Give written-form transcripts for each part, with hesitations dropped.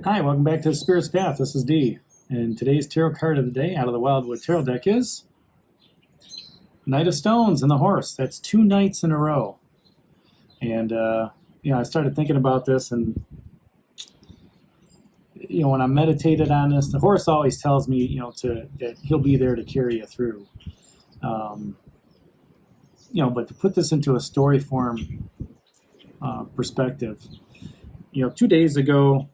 Hi, welcome back to the Spirit's Path. This is D. And today's tarot card of the day out of the Wildwood Tarot deck is Knight of Stones and the Horse. That's two nights in a row. And, I started thinking about this, and, when I meditated on this, the horse always tells me, that he'll be there to carry you through. But to put this into a story form perspective, 2 days ago,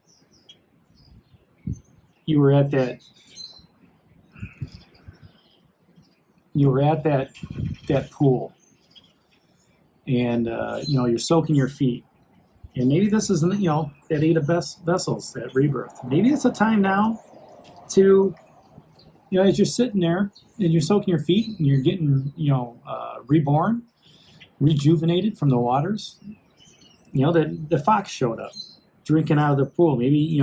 you were at that pool, and you're soaking your feet, and maybe this isn't that eight of vessels, that rebirth. Maybe it's a time now to as you're sitting there and you're soaking your feet and you're getting reborn, rejuvenated from the waters. That the fox showed up drinking out of the pool. Maybe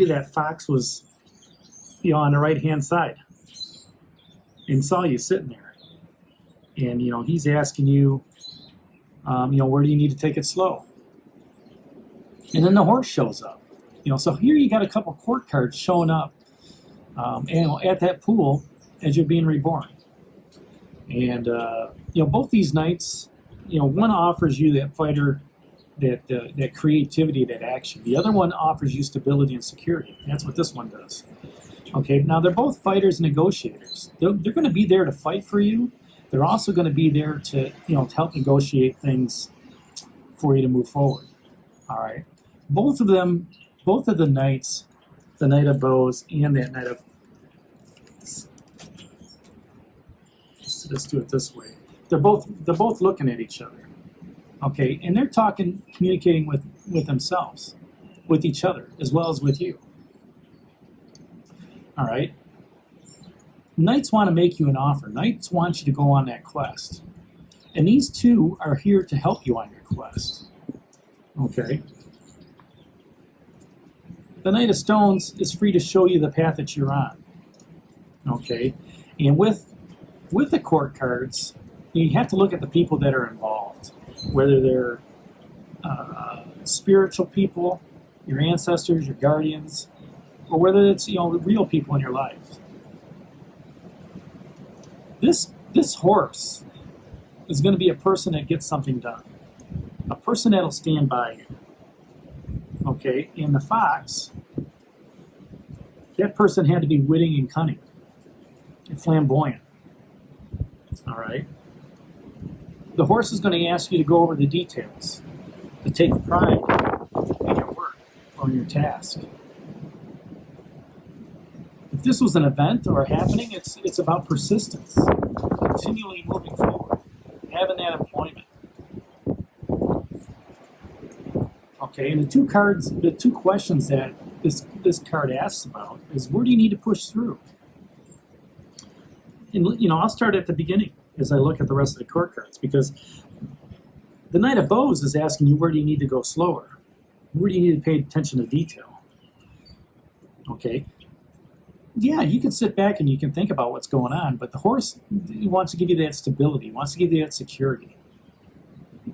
that fox was on the right hand side and saw you sitting there, and he's asking you, where do you need to take it slow? And then the horse shows up. So here you got a couple court cards showing up, at that pool as you're being reborn. And both these knights, one offers you that fighter, that creativity, that action. The other one offers you stability and security. That's what this one does. Okay, now they're both fighters and negotiators. They're going to be there to fight for you. They're also going to be there to to help negotiate things for you to move forward. All right. Both of the knights, the Knight of Bows and that Knight of... Let's do it this way. They're both looking at each other. Okay, and they're communicating with themselves, with each other, as well as with you. All right. Knights want to make you an offer. Knights want you to go on that quest. And these two are here to help you on your quest. Okay. The Knight of Stones is free to show you the path that you're on. Okay. And with the court cards, you have to look at the people that are involved, whether they're spiritual people, your ancestors, your guardians, or whether it's real people in your life. This horse is going to be a person that gets something done, a person that'll stand by you. Okay, and the fox, that person had to be witty and cunning and flamboyant. All right. The horse is going to ask you to go over the details, to take pride in your work or in your task. If this was an event or a happening, it's about persistence, continually moving forward, having that employment. Okay, and the two questions that this card asks about is, where do you need to push through? And I'll start at the beginning as I look at the rest of the court cards, because the Knight of Bows is asking you, where do you need to go slower? Where do you need to pay attention to detail? Okay. Yeah, you can sit back and you can think about what's going on, but the horse, he wants to give you that stability, wants to give you that security,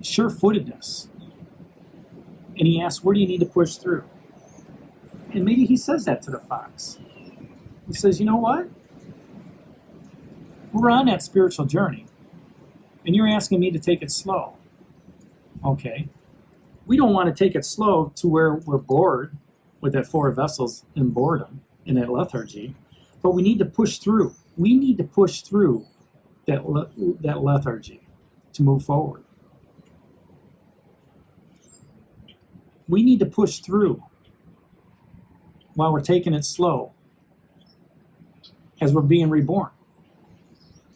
sure-footedness. And he asks, where do you need to push through? And maybe he says that to the fox. He says, you know what? We're on that spiritual journey, and you're asking me to take it slow. Okay. We don't want to take it slow to where we're bored with that four vessels in boredom, in that lethargy, but we need to push through. We need to push through that lethargy to move forward. We need to push through while we're taking it slow as we're being reborn,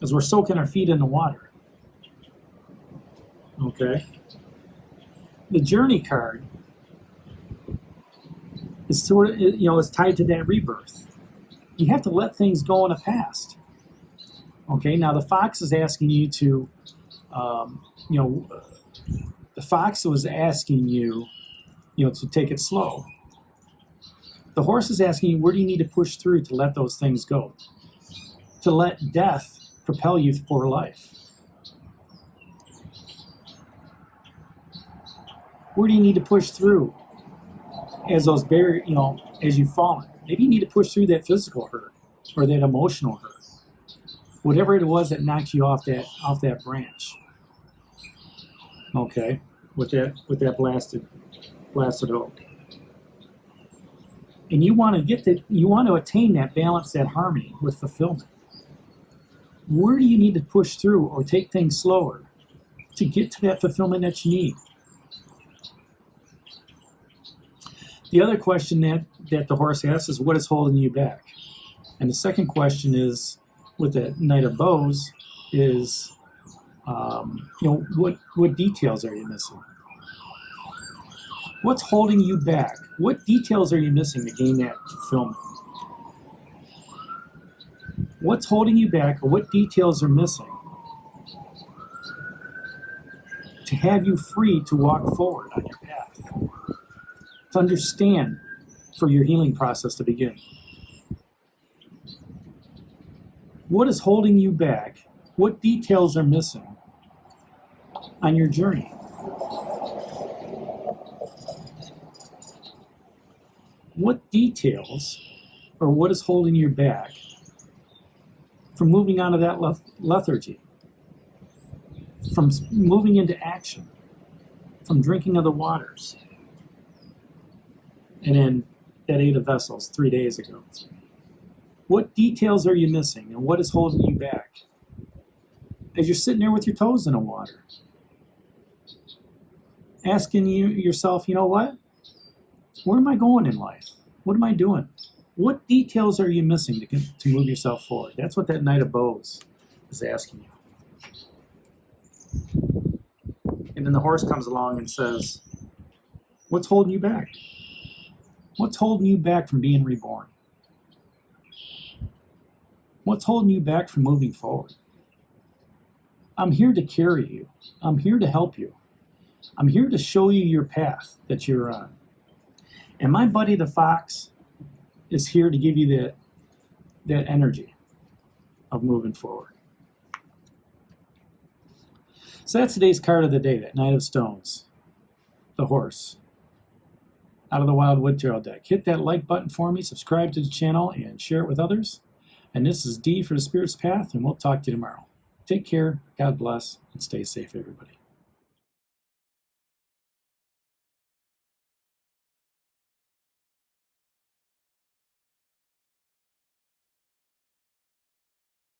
as we're soaking our feet in the water. Okay? The journey card is sort of, is tied to that rebirth. You have to let things go in the past. Okay, now the fox is asking you to, the fox was asking you, to take it slow. The horse is asking you, where do you need to push through to let those things go? To let death propel you for life. Where do you need to push through as those barriers, as you've fallen. Maybe you need to push through that physical hurt or that emotional hurt. Whatever it was that knocked you off that branch. Okay, with that blasted oak. And you want to attain that balance, that harmony with fulfillment. Where do you need to push through or take things slower to get to that fulfillment that you need? The other question that the horse asks is, what is holding you back? And the second question is, with the Knight of Bows, is, what details are you missing? What's holding you back? What details are you missing to gain that fulfillment? What's holding you back, or what details are missing to have you free to walk forward on your path? To understand for your healing process to begin. What is holding you back? What details are missing on your journey? What details, or what is holding you back from moving out of that lethargy, from moving into action, from drinking of the waters? And then that 8 of Vessels 3 days ago. What details are you missing, and what is holding you back? As you're sitting there with your toes in the water, asking yourself, you know what? Where am I going in life? What am I doing? What details are you missing to move yourself forward? That's what that Knight of Bows is asking you. And then the horse comes along and says, what's holding you back? What's holding you back from being reborn? What's holding you back from moving forward? I'm here to carry you. I'm here to help you. I'm here to show you your path that you're on. And my buddy the fox is here to give you that energy of moving forward. So that's today's card of the day, that Knight of Stones, the horse, out of the Wild Wood Tarot deck. Hit that like button for me, subscribe to the channel, and share it with others. And this is D for the Spirit's Path, and we'll talk to you tomorrow. Take care, God bless, and stay safe, everybody.